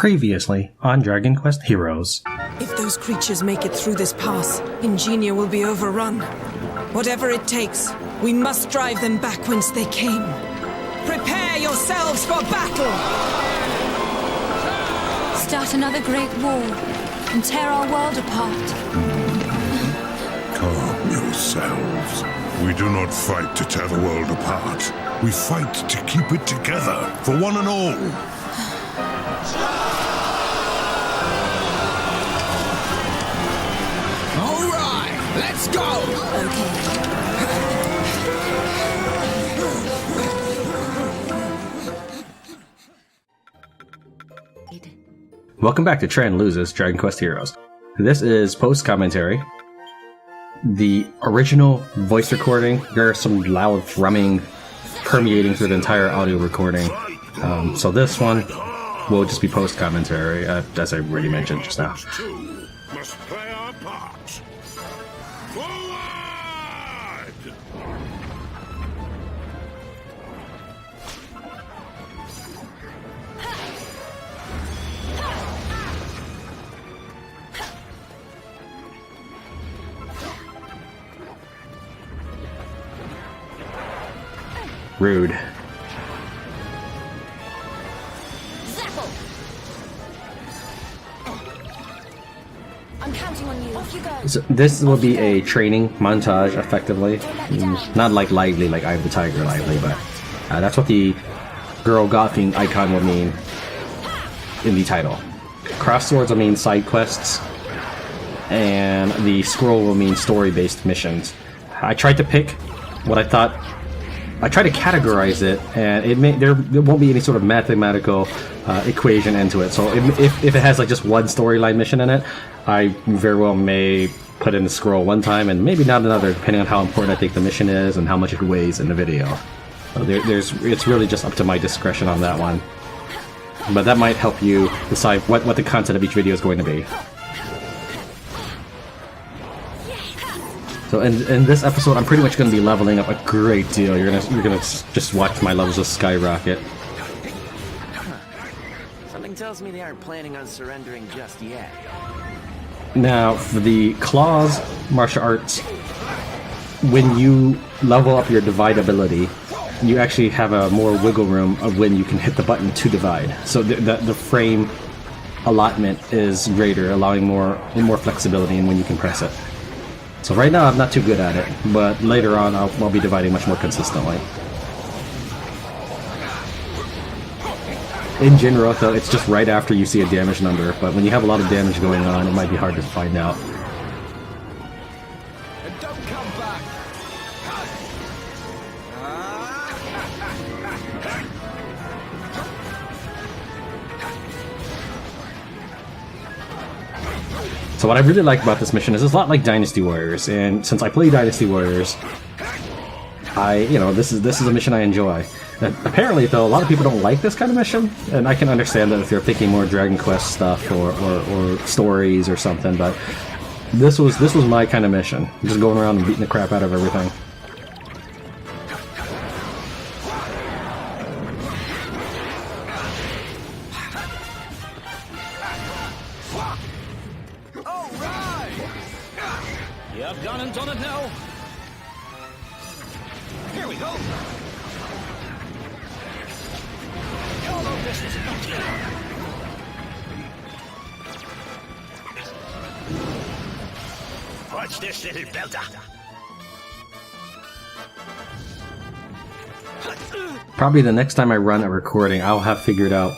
Previously on Dragon Quest Heroes. If those creatures make it through this pass, Ingenia will be overrun. Whatever it takes, we must drive them back whence they came. Prepare yourselves for battle! Start another great war and tear our world apart. Calm yourselves. We do not fight to tear the world apart. We fight to keep it together for one and all. All right, let's go! Welcome back to Tran Loses Dragon Quest Heroes. This is post-commentary. The original voice recording, there's some loud thrumming permeating through the entire audio recording. So this one will just be post-commentary, as I already mentioned just now. Must play our part. Forward! Rude. I'm counting on you. Off you go. So this will be a training montage, effectively. Not like Lively, like I'm the Tiger Lively, but that's what the girl golfing icon will mean in the title. Cross swords will mean side quests, and the scroll will mean story-based missions. I tried to pick what I thought. I tried to categorize it, and there won't be any sort of mathematical equation into it. So if it has like just one storyline mission in it, I very well may put in the scroll one time and maybe not another, depending on how important I think the mission is and how much it weighs in the video. So it's really just up to my discretion on that one. But that might help you decide what the content of each video is going to be. So in this episode, I'm pretty much going to be leveling up a great deal. You're gonna just watch my levels just skyrocket. Something tells me they aren't planning on surrendering just yet. Now, for the claws martial arts, when you level up your divide ability, you actually have a more wiggle room of when you can hit the button to divide. So the frame allotment is greater, allowing more flexibility in when you can press it. So right now I'm not too good at it, but later on I'll be dividing much more consistently. In general, though, it's just right after you see a damage number, but when you have a lot of damage going on, it might be hard to find out. And don't come back! So what I really like about this mission is it's a lot like Dynasty Warriors, and since I play Dynasty Warriors, this is a mission I enjoy. Apparently, though, a lot of people don't like this kind of mission, and I can understand that if you're thinking more Dragon Quest stuff or stories or something. But this was my kind of mission, just going around and beating the crap out of everything. Yep, done and done it now. Here we go. YOLO business. Watch this little belter. Probably the next time I run a recording, I'll have figured out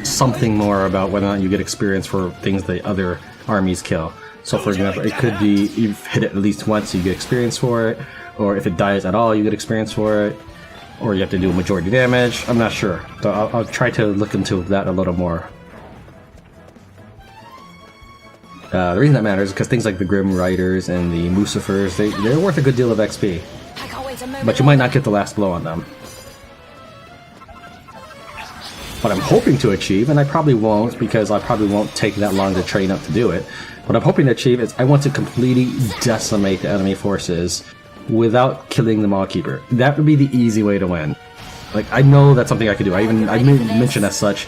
something more about whether or not you get experience for things the other armies kill. So for example, it could be you've hit it at least once, you get experience for it, or if it dies at all, you get experience for it, or you have to do majority damage. I'm not sure. So I'll try to look into that a little more. The reason that matters is because things like the Grim Riders and the Lucifers, they're worth a good deal of XP. But you might not get the last blow on them. What I'm hoping to achieve, and I probably won't because I probably won't take that long to train up to do it, what I'm hoping to achieve is I want to completely decimate the enemy forces without killing the Maw-Keeper. That would be the easy way to win. Like, I know that's something I could do. I mentioned as such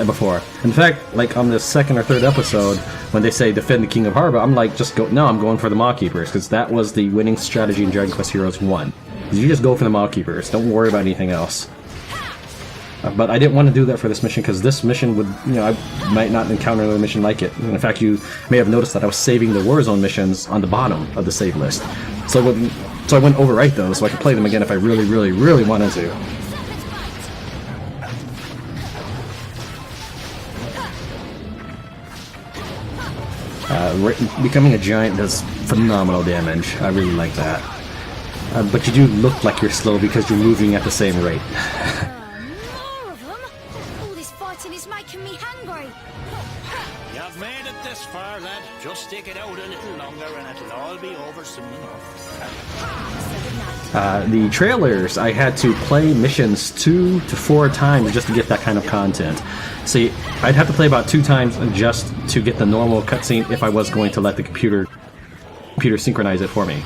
before. In fact, like on the second or third episode, when they say defend the King of Harbor, I'm like, just go. No, I'm going for the Maw Keepers because that was the winning strategy in Dragon Quest Heroes 1. You just go for the Maw Keepers. Don't worry about anything else. But I didn't want to do that for this mission because this mission would, you know, I might not encounter another mission like it. And in fact, you may have noticed that I was saving the Warzone missions on the bottom of the save list. So I wouldn't overwrite those so I could play them again if I really, really, really wanted to. Becoming a giant does phenomenal damage. I really like that. But you do look like you're slow because you're moving at the same rate. More of them? All this fighting is making me hungry. You've made it this far, lad. Just stick it out a little longer and it'll all be over soon enough. The trailers, I had to play missions 2 to 4 times just to get that kind of content. See, I'd have to play about 2 times just to get the normal cutscene if I was going to let the computer synchronize it for me.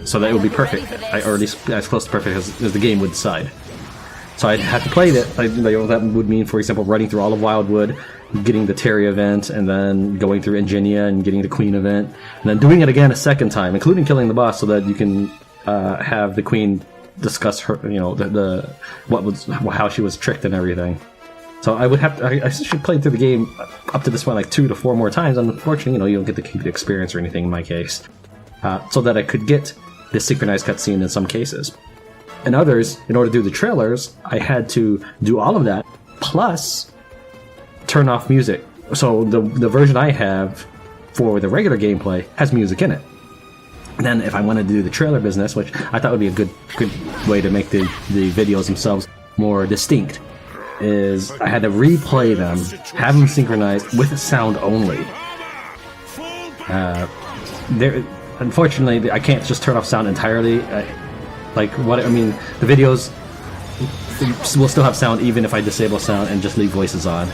So that it would be perfect, or at least as close to perfect as the game would decide. So I'd have to play that. That would mean, for example, running through all of Wildwood, getting the Terry event, and then going through Ingenia and getting the Queen event, and then doing it again a second time, including killing the boss, so that you can have the Queen discuss her, you know, how she was tricked and everything. So I essentially played through the game up to this point like 2 to 4 more times. Unfortunately, you know, you don't get to keep the experience or anything in my case, so that I could get this synchronized cutscene in some cases. In others, in order to do the trailers, I had to do all of that, plus turn off music. So the version I have for the regular gameplay has music in it. And then if I wanted to do the trailer business, which I thought would be a good way to make the videos themselves more distinct, is I had to replay them, have them synchronized with sound only. Unfortunately, I can't just turn off sound entirely. The videos will still have sound even if I disable sound and just leave voices on.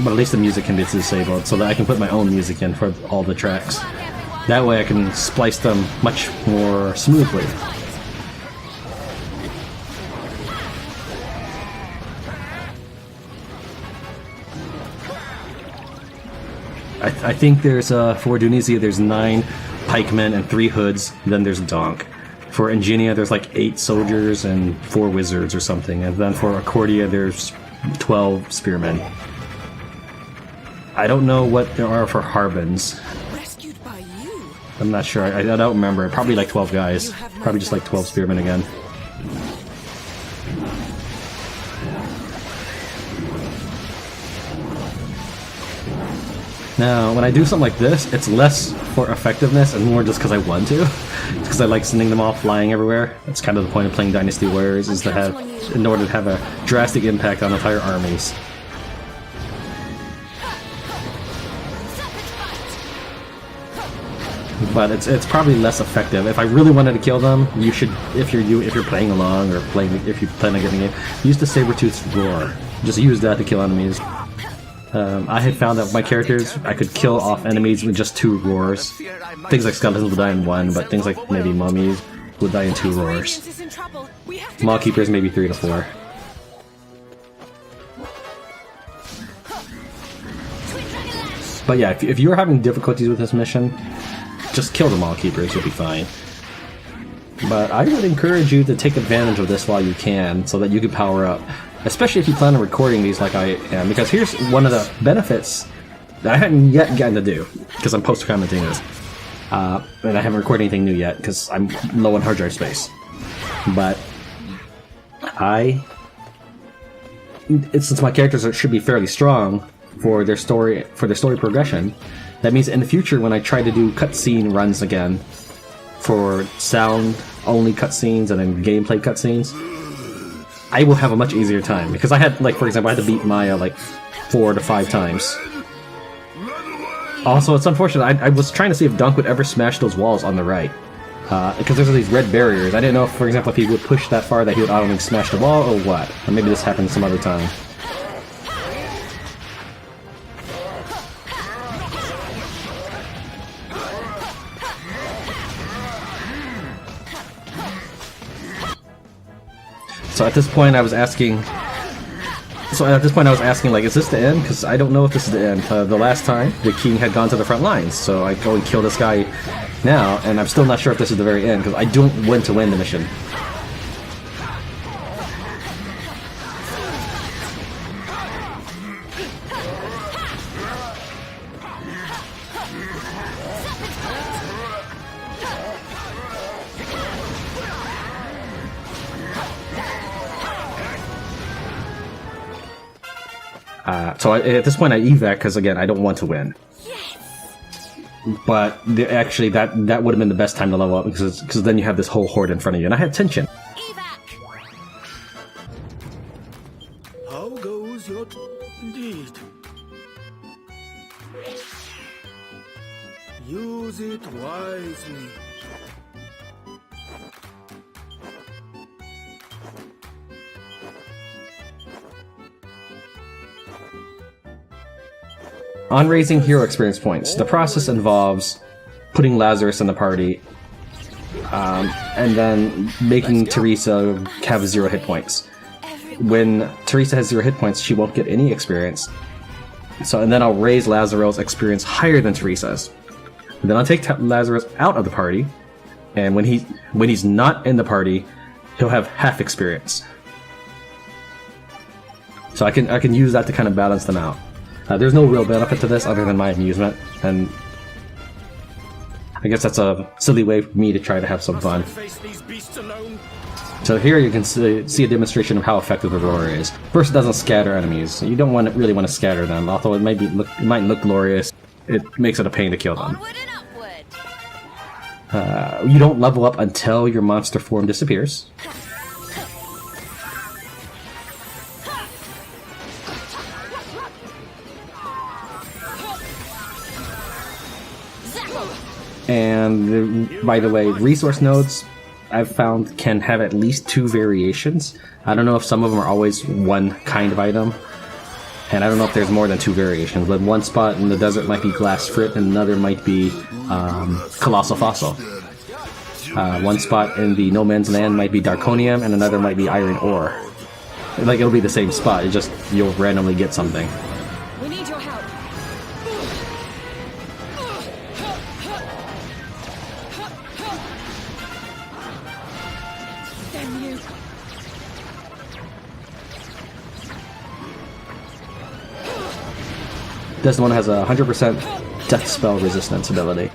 But at least the music can be disabled so that I can put my own music in for all the tracks. That way I can splice them much more smoothly. I think there's, for Dunisia, there's 9 pikemen and 3 hoods, then there's Donk. For Ingenia, there's like 8 soldiers and 4 wizards or something, and then for Accordia, there's 12 spearmen. I don't know what there are for Harbins. Rescued by you. I'm not sure, I don't remember. Probably like 12 guys. Probably just like 12 spearmen again. Now, when I do something like this, it's less for effectiveness and more just because I want to. Because I like sending them all flying everywhere. That's kind of the point of playing Dynasty Warriors, is to have, in order to have a drastic impact on entire armies. But it's probably less effective. If I really wanted to kill them, you should, if you're playing along or if you plan on getting it, use the Sabertooth's Roar. Just use that to kill enemies. I had found that with my characters, I could kill off enemies with just 2 roars. Things like skeletons would die in 1, but things like maybe mummies would die in 2 roars. Maw Keepers maybe 3 to 4. But yeah, if you're having difficulties with this mission, just kill the Maw Keepers, you'll be fine. But I would encourage you to take advantage of this while you can, so that you can power up. Especially if you plan on recording these like I am, because here's one of the benefits that I haven't yet gotten to do, because I'm post-commenting this. And I haven't recorded anything new yet, because I'm low on hard drive space. But since my characters should be fairly strong for their story progression, that means in the future when I try to do cutscene runs again, for sound-only cutscenes and then gameplay cutscenes, I will have a much easier time, because I had, like, for example, I had to beat Maya like 4 to 5 times. Also, it's unfortunate, I was trying to see if Dunk would ever smash those walls on the right. Because there's these red barriers. I didn't know if, for example, if he would push that far that he would automatically smash the wall, or what. Or maybe this happened some other time. So at this point I was asking So at this point I was asking, like, is this the end? Because I don't know if this is the end. The last time, the king had gone to the front lines, so I go and kill this guy now, and I'm still not sure if this is the very end, because I don't want to win the mission. So at this point I evac because, again, I don't want to win. But actually that would have been the best time to level up because then you have this whole horde in front of you, and I had tension. How goes your deed? Use it wisely. On raising hero experience points, the process involves putting Lazarus in the party, and then making Teresa have 0 hit points. When Teresa has 0 hit points, she won't get any experience. And then I'll raise Lazarus' experience higher than Teresa's. And then I'll take Lazarus out of the party, and when he's not in the party, he'll have half experience. So I can use that to kind of balance them out. There's no real benefit to this other than my amusement, and I guess that's a silly way for me to try to have some fun. So here you can see a demonstration of how effective the roar is. First, it doesn't scatter enemies. You don't really want to scatter them, although it might look glorious. It makes it a pain to kill them. You don't level up until your monster form disappears. And by the way, resource nodes I've found can have at least 2 variations. I don't know if some of them are always one kind of item, and I don't know if there's more than 2 variations. But one spot in the desert might be glass frit, and another might be colossal fossil. One spot in the no man's land might be darkonium, and another might be iron ore. Like, it'll be the same spot, it's just you'll randomly get something. We need your help. Damn you. This one has a 100% death spell resistance ability.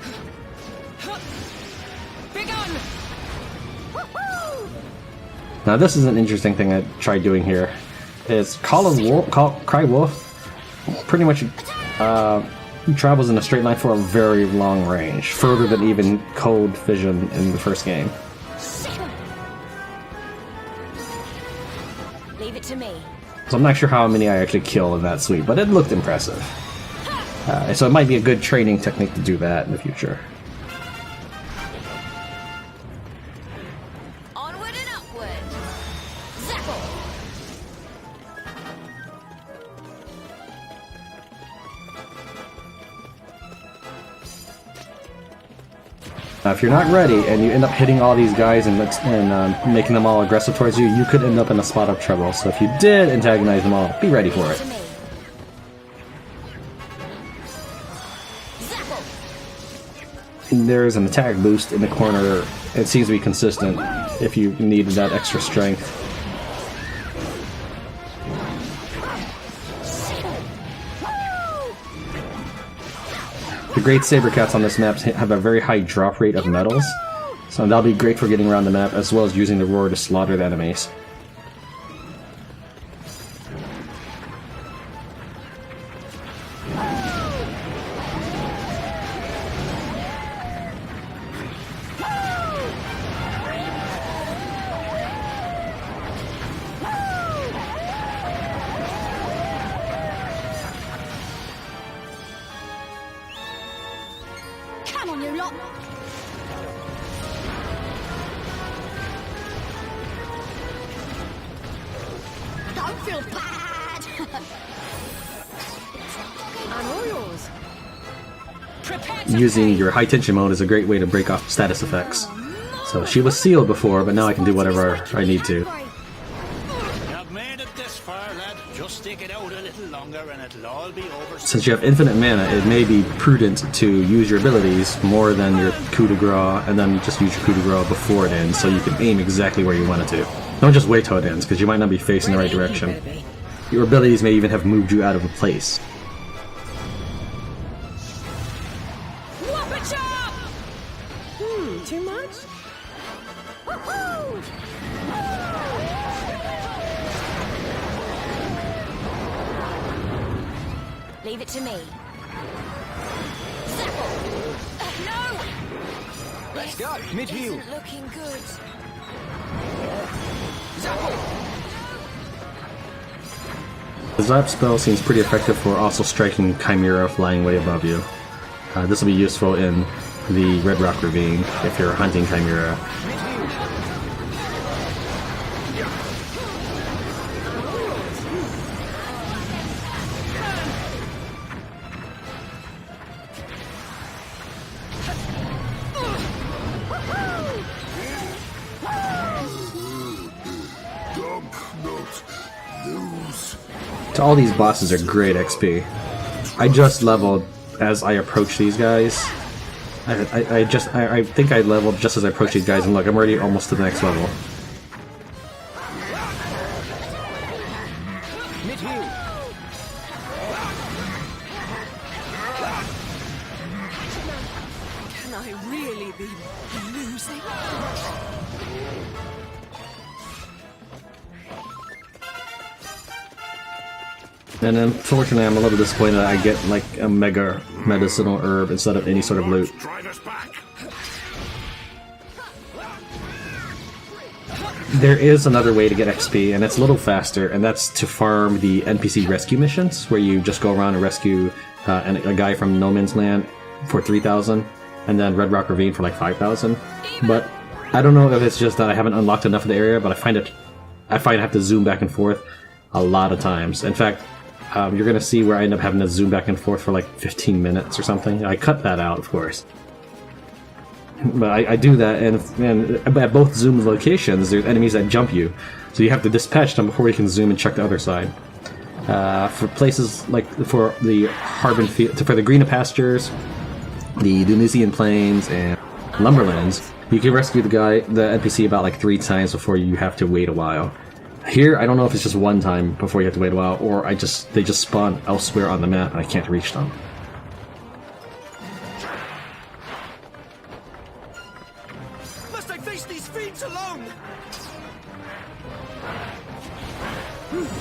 Now this is an interesting thing I tried doing here. Is Cry Wolf pretty much travels in a straight line for a very long range, further than even Cold Vision in the first game. Leave it to me. So I'm not sure how many I actually kill in that suite, but it looked impressive. So it might be a good training technique to do that in the future. Onward and upward. Zapple. Now, if you're not ready and you end up hitting all these guys and making them all aggressive towards you, you could end up in a spot of trouble. So if you did antagonize them all, be ready for it. There's an attack boost in the corner. It seems to be consistent if you needed that extra strength. The Great Saber Cats on this map have a very high drop rate of metals, so that'll be great for getting around the map as well as using the roar to slaughter the enemies. Come on, you lot. Don't feel bad. I'm all yours. Prepare to Using your high tension mode is a great way to break off status effects. So she was sealed before, but now I can do whatever I need to. You've made it this far, lad. Just stick it'll all be over. Since you have infinite mana, it may be prudent to use your abilities more than your coup de grace, and then just use your coup de grace before it ends, so you can aim exactly where you want it to. Don't just wait till it ends, because you might not be facing the right direction. Your abilities may even have moved you out of a place. Too much? Leave it to me. No! Let's go. Mid-heal. Isn't looking good. The Zap spell seems pretty effective for also striking Chimera flying way above you. This will be useful in the Red Rock Ravine if you're hunting Chimera. So all these bosses are great XP. I just leveled as I approach these guys. I think I leveled just as I approach these guys, and look, I'm already almost to the next level. Can I really be losing? And unfortunately, I'm a little disappointed that I get like a mega medicinal herb instead of any sort of loot. Drive us back. There is another way to get XP, and it's a little faster, and that's to farm the NPC rescue missions, where you just go around and rescue a guy from No Man's Land for 3,000, and then Red Rock Ravine for like 5,000. But I don't know if it's just that I haven't unlocked enough of the area, but I find I have to zoom back and forth a lot of times. In fact, you're going to see where I end up having to zoom back and forth for like 15 minutes or something. I cut that out, of course. But I do that, and at both zoom locations, there's enemies that jump you. So you have to dispatch them before you can zoom and check the other side. For places like for the Harbin Field, for the Green Pastures, the Dunisian Plains, and Lumberlands, you can rescue the NPC about like 3 times before you have to wait a while. Here, I don't know if it's just one time before you have to wait a while, or they just spawn elsewhere on the map and I can't reach them. Must I face these fiends alone?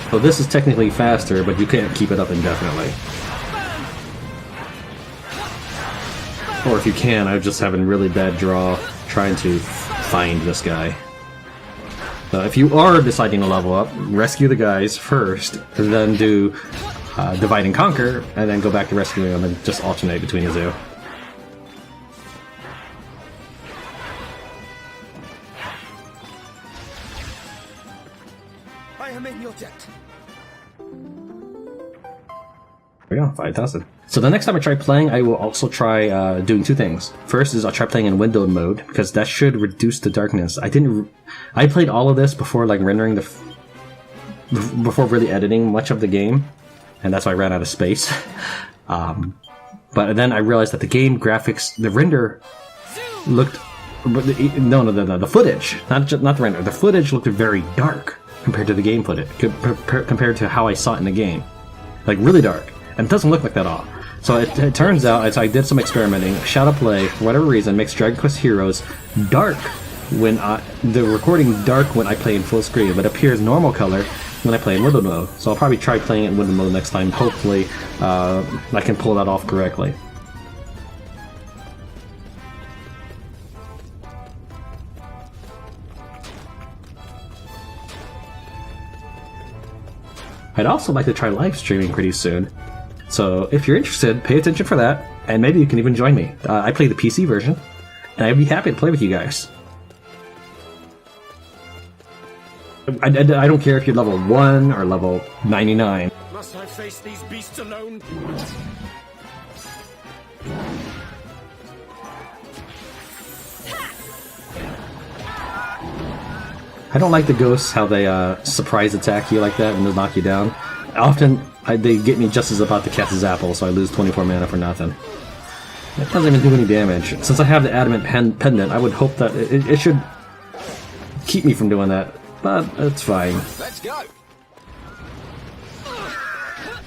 So this is technically faster, but you can't keep it up indefinitely. Or if you can, I'm just having really bad draw trying to find this guy. If you are deciding to level up, rescue the guys first, and then do Divide and Conquer, and then go back to rescuing them and just alternate between the two. I am in your debt. There we go, 5,000. So the next time I try playing, I will also try doing 2 things. First is I'll try playing in windowed mode, because that should reduce the darkness. I played all of this before like rendering before really editing much of the game, and that's why I ran out of space. But then I realized that the game graphics, the render looked, the footage, not the render, the footage looked very dark compared to the game footage, compared to how I saw it in the game. Like really dark. And it doesn't look like that at all. So it turns out, as I did some experimenting, Shadow Play, for whatever reason, makes Dragon Quest Heroes dark when the recording dark when I play in full screen, but appears normal color when I play in window mode. So I'll probably try playing it in window mode next time. Hopefully, I can pull that off correctly. I'd also like to try live streaming pretty soon. So if you're interested, pay attention for that, and maybe you can even join me. I play the PC version, and I'd be happy to play with you guys. I don't care if you're level 1 or level 99. Must I face these beasts alone? I don't like the ghosts, how they surprise attack you like that and they'll knock you down. Often, they get me just as about to cast Zapple, so I lose 24 mana for nothing. It doesn't even do any damage. Since I have the Adamant Pendant, I would hope that it should keep me from doing that, but it's fine. Let's go.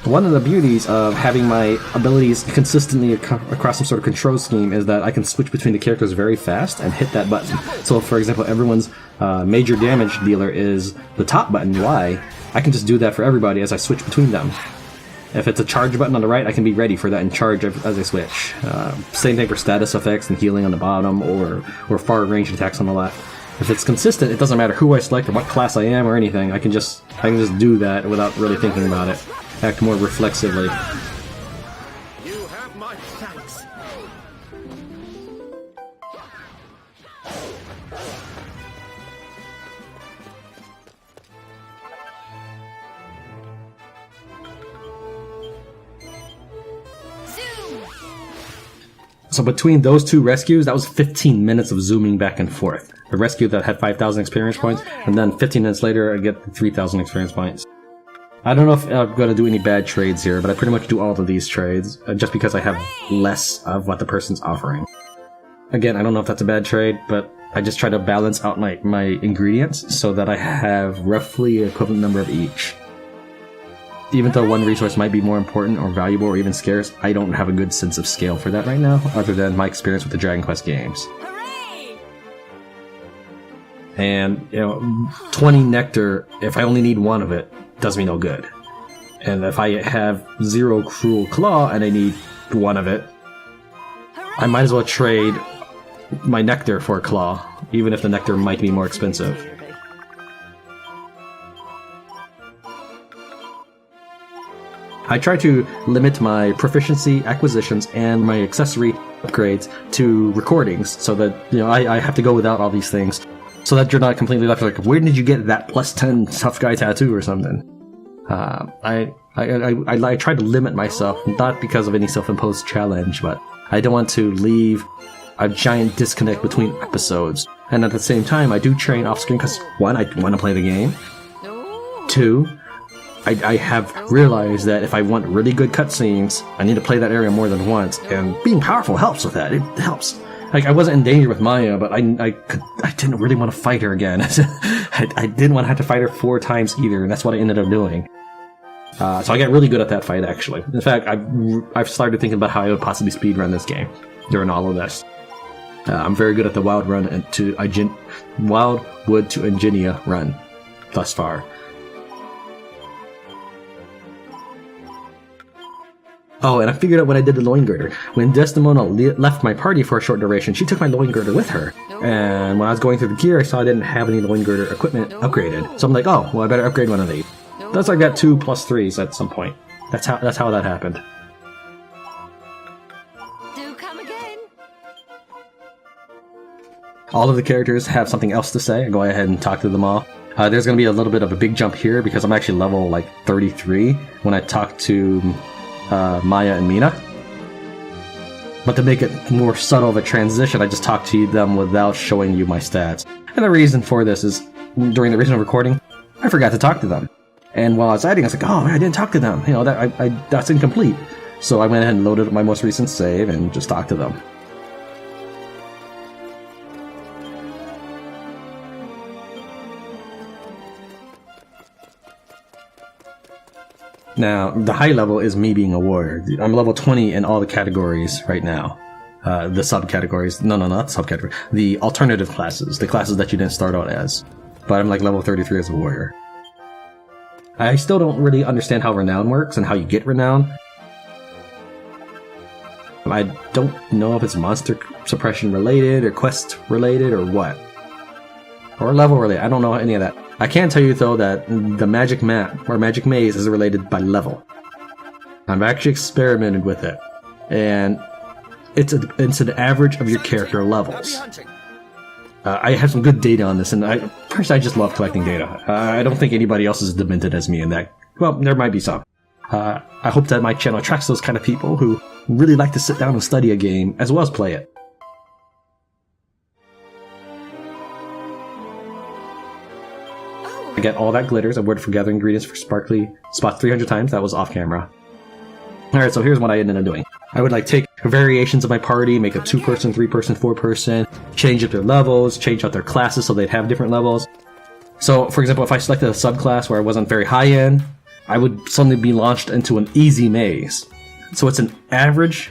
One of the beauties of having my abilities consistently across some sort of control scheme is that I can switch between the characters very fast and hit that button. So, for example, everyone's major damage dealer is the top button, Y. I can just do that for everybody as I switch between them. If it's a charge button on the right, I can be ready for that and charge as I switch. Same thing for status effects and healing on the bottom, or far range attacks on the left. If it's consistent, it doesn't matter who I select or what class I am or anything. I can just do that without really thinking about it. Act more reflexively. You have my thanks. Zoom! So between those two rescues, that was 15 minutes of zooming back and forth. The rescue that had 5,000 experience points, and then 15 minutes later I get 3,000 experience points. I don't know if I'm going to do any bad trades here, but I pretty much do all of these trades, just because I have less of what the person's offering. Again, I don't know if that's a bad trade, but I just try to balance out my ingredients so that I have roughly an equivalent number of each. Even though one resource might be more important or valuable or even scarce, I don't have a good sense of scale for that right now, other than my experience with the Dragon Quest games. Hooray! And, 20 nectar, if I only need one of it, does me no good. And if I have 0 Cruel Claw and I need one of it, I might as well trade my nectar for a claw, even if the nectar might be more expensive. I try to limit my proficiency acquisitions and my accessory upgrades to recordings, so that I have to go without all these things, so that you're not completely left like, where did you get that plus 10 tough guy tattoo or something? I try to limit myself, not because of any self-imposed challenge, but I don't want to leave a giant disconnect between episodes. And at the same time, I do train off-screen because, one, I want to play the game. Two, I have realized that if I want really good cutscenes, I need to play that area more than once, and being powerful helps with that. It helps. Like, I wasn't in danger with Maya, but I didn't really want to fight her again. I didn't want to have to fight her 4 times either, and that's what I ended up doing. So I got really good at that fight, actually. In fact, I've started thinking about how I would possibly speedrun this game during all of this. I'm very good at the Wildwood to Ingenia run thus far. Oh, and I figured out what I did to Loin Girder. When Desdemona left my party for a short duration, she took my Loin Girder with her. And when I was going through the gear, I saw I didn't have any Loin Girder equipment upgraded. So I'm like, oh, well, I better upgrade one of these. Thus I got 2 plus 3s at some point. That's how that happened. Do come again. All of the characters have something else to say. I go ahead and talk to them all. There's going to be a little bit of a big jump here because I'm actually level like 33 when I talk to Maya and Mina. But to make it more subtle of a transition, I just talk to them without showing you my stats. And the reason for this is, during the original recording, I forgot to talk to them. And while I was editing, I was like, oh, I didn't talk to them. That's incomplete. So I went ahead and loaded up my most recent save and just talked to them. Now, the high level is me being a warrior. I'm level 20 in all the categories right now. The subcategories. No, not subcategory. The alternative classes. The classes that you didn't start out as. But I'm like level 33 as a warrior. I still don't really understand how renown works and how you get renown. I don't know if it's monster suppression related or quest related or what. Or level related. I don't know any of that. I can tell you though that the magic map or magic maze is related by level. I've actually experimented with it. And it's an average of your character levels. I have some good data on this, and personally, I just love collecting data. I don't think anybody else is as demented as me in that. Well, there might be some. I hope that my channel attracts those kind of people who really like to sit down and study a game, as well as play it. get all that glitters, a word for gathering ingredients for sparkly spots 300 times. That was off camera. Alright, so here's what I ended up doing. I would like take variations of my party, make a 2-person, 3-person, 4-person, change up their levels, change out their classes so they'd have different levels. So, for example, if I selected a subclass where I wasn't very high in, I would suddenly be launched into an easy maze. So it's an average...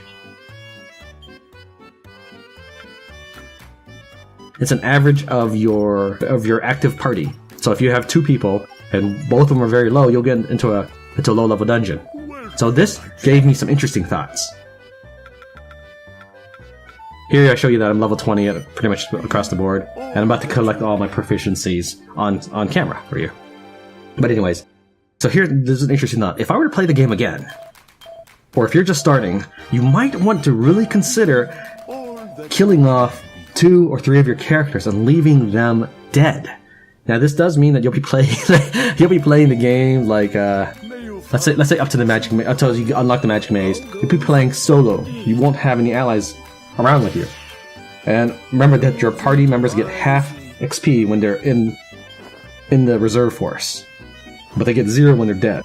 It's an average of your active party. So if you have 2 people, and both of them are very low, you'll get into a low-level dungeon. So this gave me some interesting thoughts. Here I show you that I'm level 20 pretty much across the board, and I'm about to collect all my proficiencies on camera for you. But anyways, so here, this is an interesting thought. If I were to play the game again, or if you're just starting, you might want to really consider killing off 2 or 3 of your characters and leaving them dead. Now this does mean that you'll be playing the game like let's say up to the magic until you unlock the magic maze. You'll be playing solo. You won't have any allies around with you. And remember that your party members get half XP when they're in the reserve force, but they get 0 when they're dead.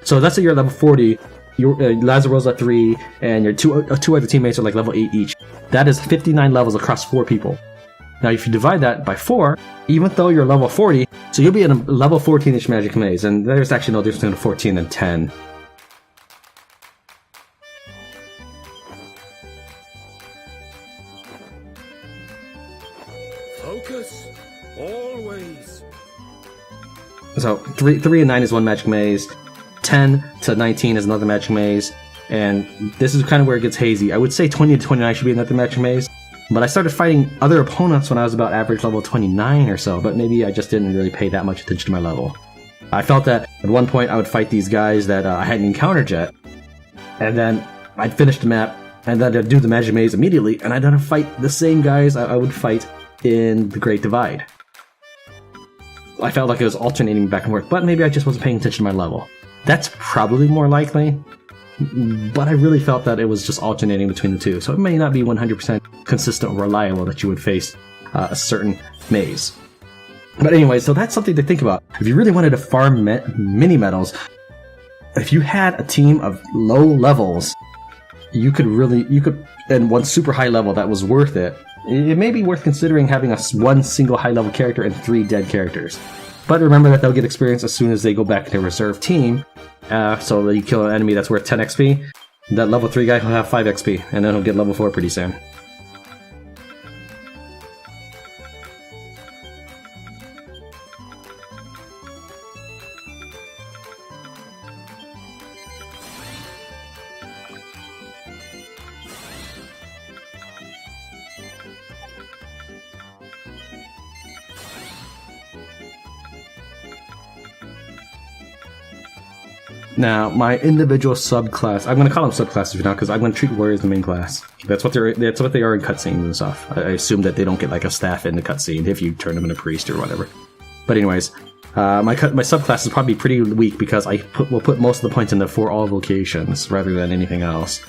So let's say you're at level 40, your Lazarus at 3, and your two other teammates are like level 8 each. That is 59 levels across 4 people. Now if you divide that by 4, even though you're level 40, so you'll be in a level 14-ish magic maze, and there's actually no difference between 14 and 10. Focus, always. So 3 and 9 is one magic maze. 10 to 19 is another magic maze, and this is kind of where it gets hazy. I would say 20 to 29 should be another magic maze, but I started fighting other opponents when I was about average level 29 or so, but maybe I just didn't really pay that much attention to my level. I felt that at one point I would fight these guys that I hadn't encountered yet, and then I'd finish the map, and then I'd do the magic maze immediately, and I'd have to fight the same guys I would fight in the Great Divide. I felt like it was alternating back and forth, but maybe I just wasn't paying attention to my level. That's probably more likely, but I really felt that it was just alternating between the two, so it may not be 100% consistent or reliable that you would face a certain maze. But anyway, so that's something to think about. If you really wanted to farm mini medals, if you had a team of low levels, you could, and one super high level that was worth it, it may be worth considering having one single high level character and 3 dead characters. But remember that they'll get experience as soon as they go back to their reserve team. So that you kill an enemy that's worth 10 XP, that level 3 guy will have 5 XP, and then he'll get level 4 pretty soon. Now, my individual subclass, I'm going to call them subclasses for now because I'm going to treat warriors the main class. That's what they are in cutscenes and stuff. I assume that they don't get like a staff in the cutscene if you turn them into priest or whatever. But anyways, my subclass is probably pretty weak because we'll put most of the points in the for all vocations rather than anything else.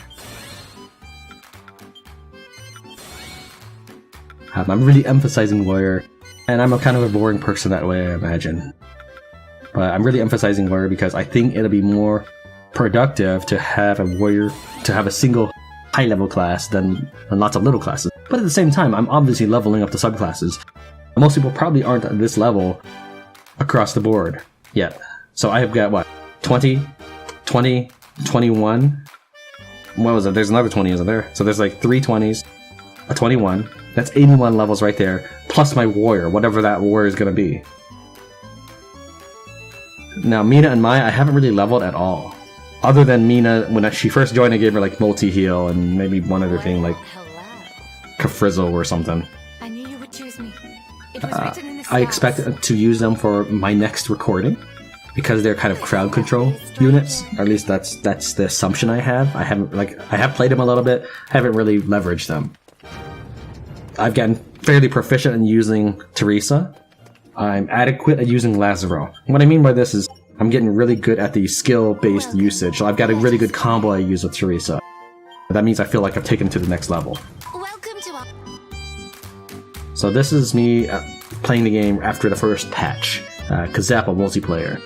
I'm really emphasizing warrior, and I'm a kind of a boring person that way, I imagine. But I'm really emphasizing warrior because I think it'll be more productive to have a warrior, to have a single high-level class than lots of little classes. But at the same time, I'm obviously leveling up the subclasses. Most people probably aren't at this level across the board yet. So I have got, what, 20, 20, 21? What was it? There's another 20, isn't there? So there's like 3 20s, a 21. That's 81 levels right there, plus my warrior, whatever that warrior is going to be. Now, Mina and Maya, I haven't really leveled at all. Other than Mina, when she first joined, I gave her like multi-heal and maybe one other thing like Kafrizzle or something. I knew you were too I expect to use them for my next recording because they're kind of crowd control units. Or at least that's the assumption I have. I have played them a little bit, haven't really leveraged them. I've gotten fairly proficient in using Teresa. I'm adequate at using Lazaro. What I mean by this is I'm getting really good at the skill-based usage. So I've got a really good combo I use with Teresa. That means I feel like I've taken it to the next level. Welcome to our... So this is me playing the game after the first patch, Kazappa multiplayer.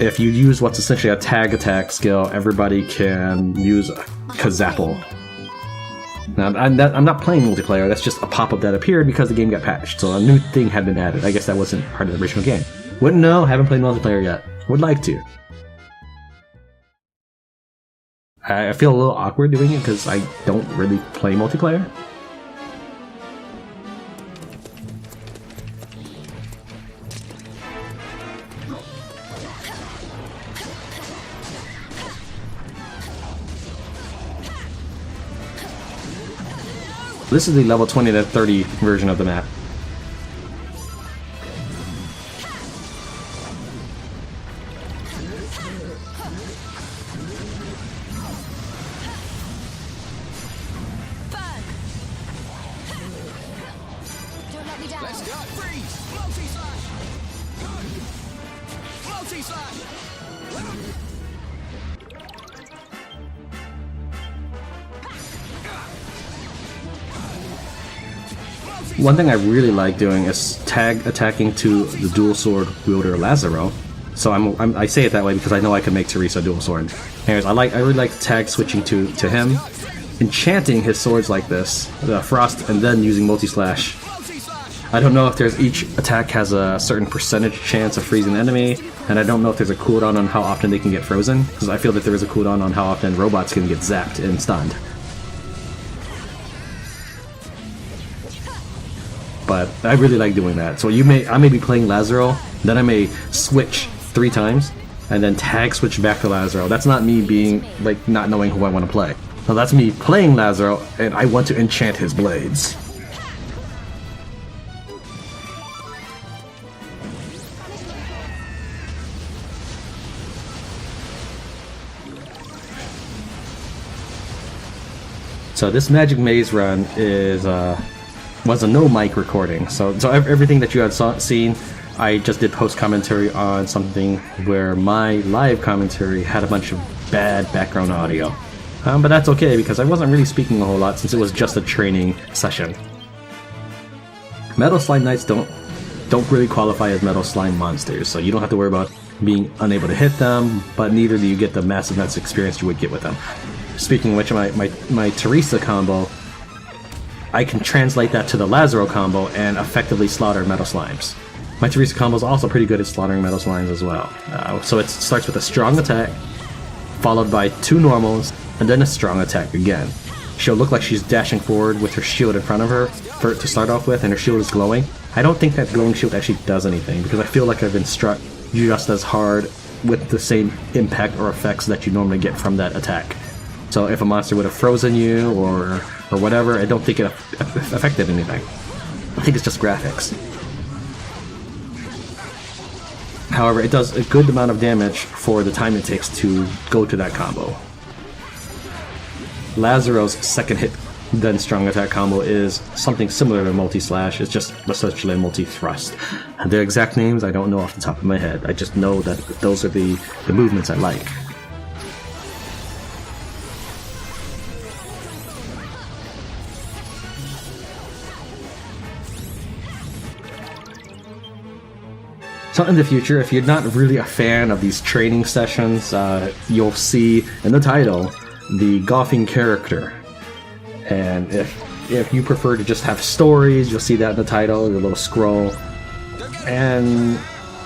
If you use what's essentially a tag attack skill, everybody can use Kazappa. Now, I'm not playing multiplayer, that's just a pop-up that appeared because the game got patched, so a new thing had been added. I guess that wasn't part of the original game. Wouldn't know, haven't played multiplayer yet. Would like to. I feel a little awkward doing it because I don't really play multiplayer. This is the level 20 to 30 version of the map. Don't let me down. Let's go. Freeze! Multi-slash! Multi-slash! One thing I really like doing is tag attacking to the dual sword wielder Lazaro. So I say it that way because I know I can make Teresa dual sword. Anyways, I really like tag switching to him, enchanting his swords like this, the frost, and then using multi-slash. I don't know if there's each attack has a certain percentage chance of freezing the enemy, and I don't know if there's a cooldown on how often they can get frozen, because I feel that there is a cooldown on how often robots can get zapped and stunned. But I really like doing that. So I may be playing Lazaro, then I may switch 3 times, and then tag switch back to Lazaro. That's not me being, like, not knowing who I want to play. No, that's me playing Lazaro, and I want to enchant his blades. So this Magic Maze run was a no mic recording. So everything that you had seen, I just did post commentary on something where my live commentary had a bunch of bad background audio. But that's okay because I wasn't really speaking a whole lot since it was just a training session. Metal Slime Knights don't really qualify as Metal Slime monsters, so you don't have to worry about being unable to hit them, but neither do you get the massive amounts of experience you would get with them. Speaking of which, my Teresa combo, I can translate that to the Lazaro combo and effectively slaughter Metal Slimes. My Teresa combo is also pretty good at slaughtering Metal Slimes as well. So it starts with a strong attack, followed by 2 normals, and then a strong attack again. She'll look like she's dashing forward with her shield in front of her to start off with, and her shield is glowing. I don't think that glowing shield actually does anything, because I feel like I've been struck just as hard with the same impact or effects that you normally get from that attack. So if a monster would have frozen you or whatever, I don't think it affected anything. I think it's just graphics. However, it does a good amount of damage for the time it takes to go to that combo. Lazaro's second hit, then strong attack combo is something similar to multi-slash, it's just essentially multi-thrust. Their exact names I don't know off the top of my head, I just know that those are the movements I like. So in the future, if you're not really a fan of these training sessions, you'll see in the title the golfing character. And if you prefer to just have stories, you'll see that in the title, your little scroll. And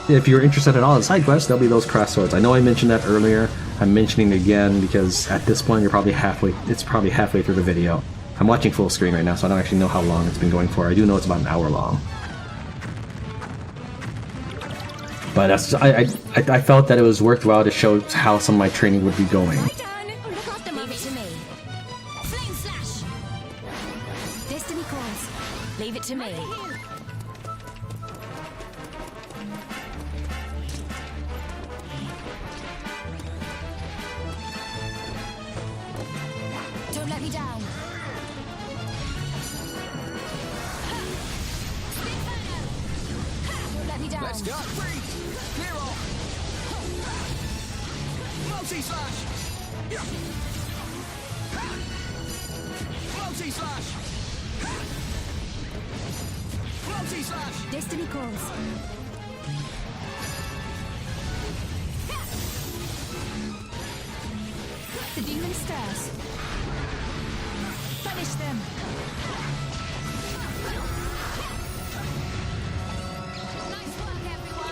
if you're interested at all in side quests, there'll be those crossroads. I know I mentioned that earlier. I'm mentioning it again because at this point it's probably halfway through the video. I'm watching full screen right now, so I don't actually know how long it's been going for. I do know it's about an hour long. But I felt that it was worthwhile to show how some of my training would be going. Leave it to me. Flame slash. Destiny calls. Leave it to me. Let's go. Clear off. Multi-slash. Multi-slash. Multi-slash. Destiny calls. The demon stirs. Finish them. Nice work, everyone.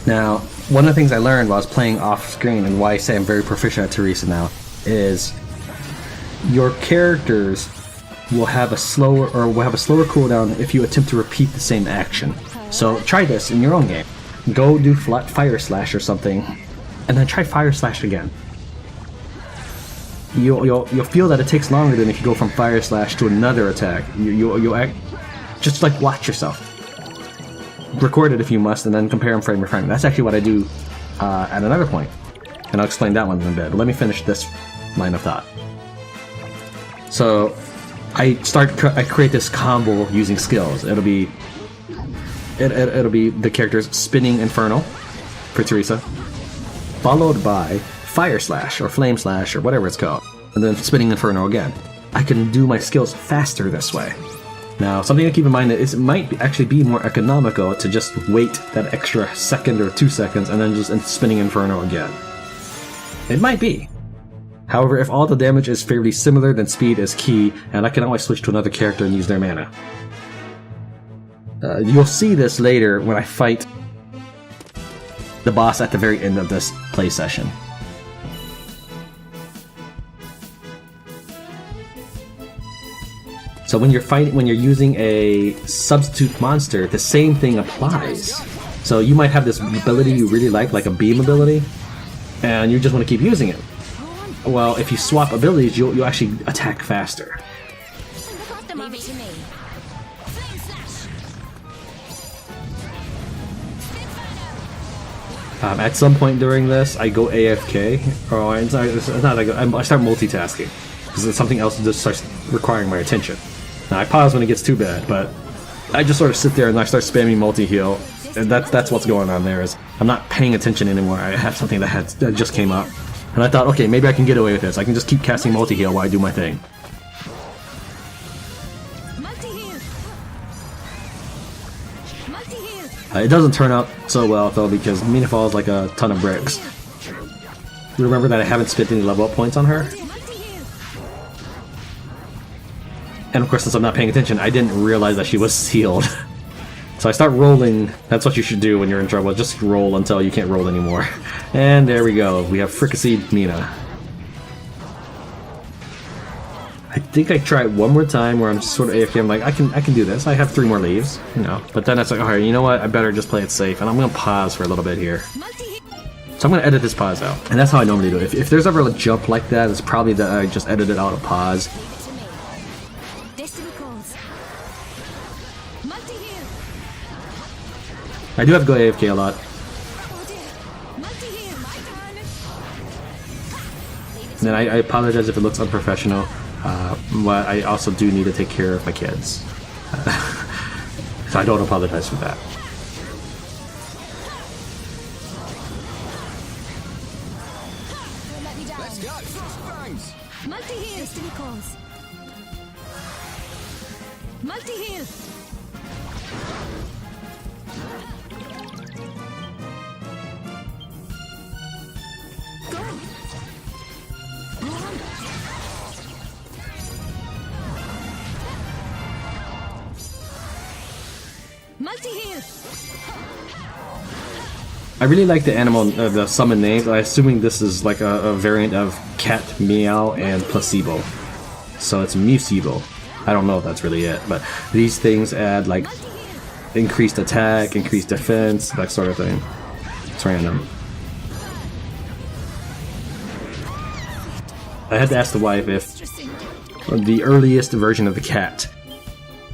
Now, one of the things I learned while I was playing off screen, and why I say I'm very proficient at Teresa now, is your characters will have a slower cooldown if you attempt to repeat the same action. So try this in your own game. Go do Fire Slash or something, and then try Fire Slash again. You'll feel that it takes longer than if you go from Fire Slash to another attack. You'll act, just like watch yourself. Record it if you must, and then compare them frame to frame. That's actually what I do at another point, and I'll explain that one in a bit. But let me finish this line of thought. So I create this combo using skills. It'll be the character's Spinning Inferno for Teresa, followed by Fire Slash or Flame Slash or whatever it's called, and then Spinning Inferno again. I can do my skills faster this way. Now, something to keep in mind is it might actually be more economical to just wait that extra second or 2 seconds and then just Spinning Inferno again. It might be. However, if all the damage is fairly similar, then speed is key, and I can always switch to another character and use their mana. You'll see this later when I fight the boss at the very end of this play session. So when you're using a substitute monster, the same thing applies. So you might have this ability you really like a beam ability, and you just want to keep using it. Well, if you swap abilities, you'll actually attack faster. Leave it to me. Flame slash. At some point during this, I go AFK, or it's not I start multitasking, because something else just starts requiring my attention. Now, I pause when it gets too bad, but I just sort of sit there and I start spamming multi-heal, and that's what's going on there. Is I'm not paying attention anymore. I have something that just came up, and I thought, okay, maybe I can get away with this. I can just keep casting multi-heal while I do my thing. Multi-heal. Multi-heal. It doesn't turn out so well, though, because Mina falls like a ton of bricks. Remember that I haven't spent any level up points on her? Multi-heal. And of course, since I'm not paying attention, I didn't realize that she was sealed. So I start rolling. That's what you should do when you're in trouble. Just roll until you can't roll anymore. And there we go. We have fricasseed Mina. I think I try it one more time where I'm just sort of AFK. I'm like, I can do this. I have 3 more leaves, you know. But then it's like, alright, you know what? I better just play it safe. And I'm gonna pause for a little bit here. So I'm gonna edit this pause out. And that's how I normally do it. If there's ever a jump like that, it's probably that I just edited out a pause. Destiny calls. Multi-heal. I do have to go AFK a lot. Oh dear. Multi-heal. My turn. And then I apologize if it looks unprofessional, but I also do need to take care of my kids. So I don't apologize for that. Don't let me down. Let's go. Frost bangs. Multi-heal. Destiny calls. Multi-heal. Go. Go on. Multi-heal. I really like the animal, the summon names. I'm assuming this is like a variant of Cat, Meow, and Placebo. So it's Musebo. I don't know if that's really it, but these things add like increased attack, increased defense, that sort of thing. It's random. I had to ask the wife if the earliest version of the cat.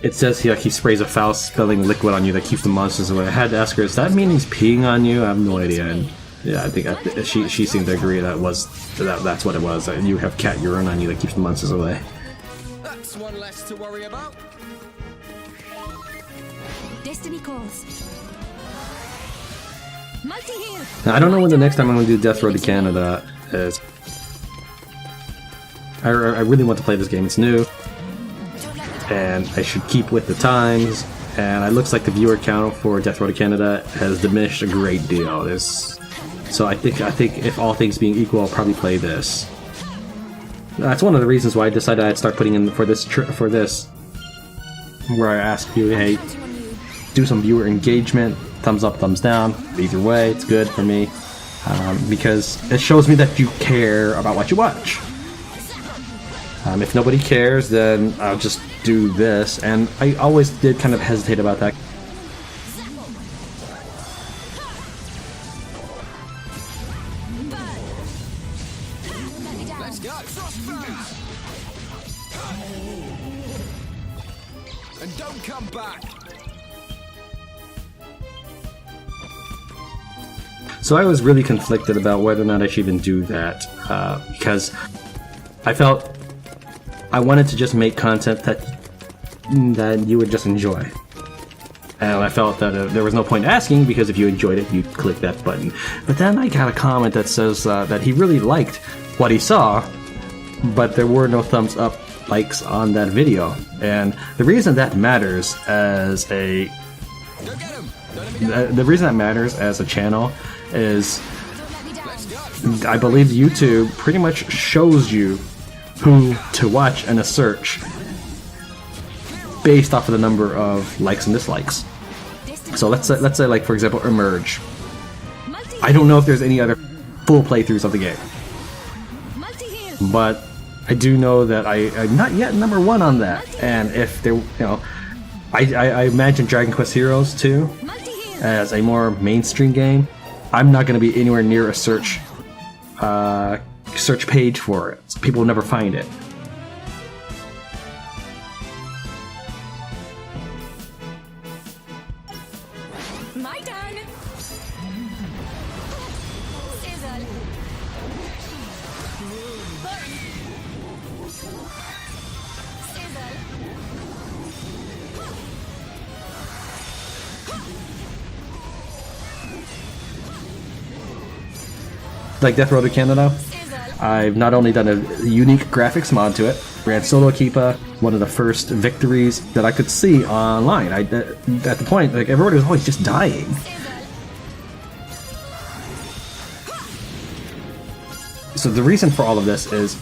It says he sprays a foul-smelling liquid on you that keeps the monsters away. I had to ask her, does that mean he's peeing on you? I have no idea. And Yeah, I think she seemed to agree that's what it was. And you have cat urine on you that keeps the monsters away. That's one less to worry about. Destiny calls. Multi-heal. Now, I don't know when the next time I'm going to do Death Road to Canada is. I really want to play this game. It's new, and I should keep with the times. And it looks like the viewer count for Death Road to Canada has diminished a great deal. So I think if all things being equal, I'll probably play this. That's one of the reasons why I decided I'd start putting in for this, where I ask you, hey, do some viewer engagement, thumbs up, thumbs down. Either way, it's good for me because it shows me that you care about what you watch. If nobody cares, then I'll just do this, and I always did kind of hesitate about that. Let's go. And don't come back. So I was really conflicted about whether or not I should even do that, because I felt I wanted to just make content that you would just enjoy. And I felt that there was no point asking, because if you enjoyed it, you'd click that button. But then I got a comment that says that he really liked what he saw, but there were no thumbs up likes on that video. And the reason that matters as a channel is I believe YouTube pretty much shows you who to watch in a search based off of the number of likes and dislikes. So let's say like, for example, Emerge. I don't know if there's any other full playthroughs of the game, but I do know that I'm not yet #1 on that. And if there, I imagine Dragon Quest Heroes 2 as a more mainstream game. I'm not going to be anywhere near a search page for it. So people will never find it. My turn. Sizzle. Like Death Road to Canada, I've not only done a unique graphics mod to it, ran Solo Keepa, one of the first victories that I could see online. At the point, like, everybody was always just dying. So the reason for all of this is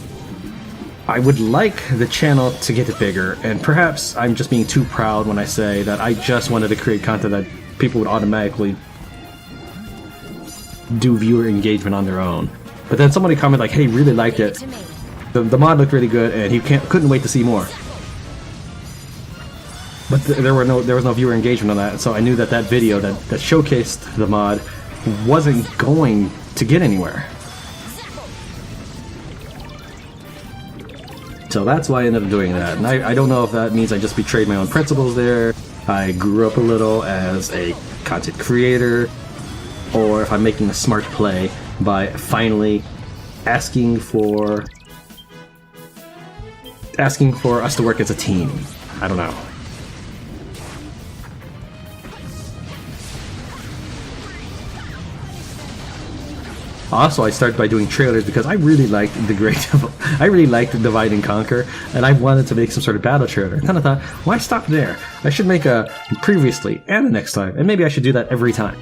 I would like the channel to get bigger, and perhaps I'm just being too proud when I say that I just wanted to create content that people would automatically do viewer engagement on their own. But then somebody commented like, hey, really liked it. The mod looked really good, and he couldn't wait to see more. But there was no viewer engagement on that, so I knew that video that showcased the mod wasn't going to get anywhere. So that's why I ended up doing that. And I don't know if that means I just betrayed my own principles there. I grew up a little as a content creator, or if I'm making a smart play by finally asking for us to work as a team. I don't know. Also, I started by doing trailers because I really liked Divide and Conquer, and I wanted to make some sort of battle trailer. And then I thought, why stop there? I should make a previously and a next time, and maybe I should do that every time.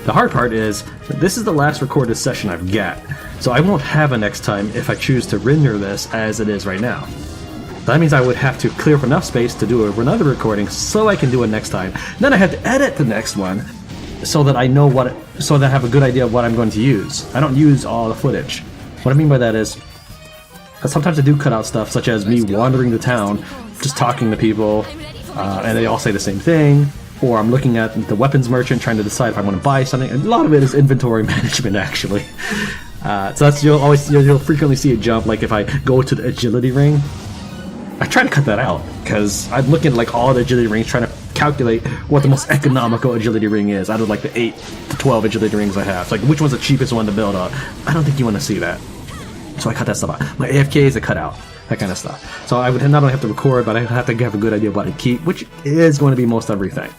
The hard part is, this is the last recorded session I've got, so I won't have a next time if I choose to render this as it is right now. That means I would have to clear up enough space to do another recording so I can do it next time. Then I have to edit the next one so that I know so that I have a good idea of what I'm going to use. I don't use all the footage. What I mean by that is, sometimes I do cut out stuff, such as me wandering the town, just talking to people, and they all say the same thing. Or I'm looking at the weapons merchant trying to decide if I want to buy something. And a lot of it is inventory management, actually. So that's you'll frequently see a jump. Like if I go to the agility ring, I try to cut that out because I'm looking at like all the agility rings, trying to calculate what the most economical agility ring is out of like the 8 to 12 agility rings I have. It's like, which one's the cheapest one to build on? I don't think you want to see that. So I cut that stuff out. My AFKs I cut out. That kind of stuff. So I would not only have to record, but I have to have a good idea of what I keep, which is going to be most everything.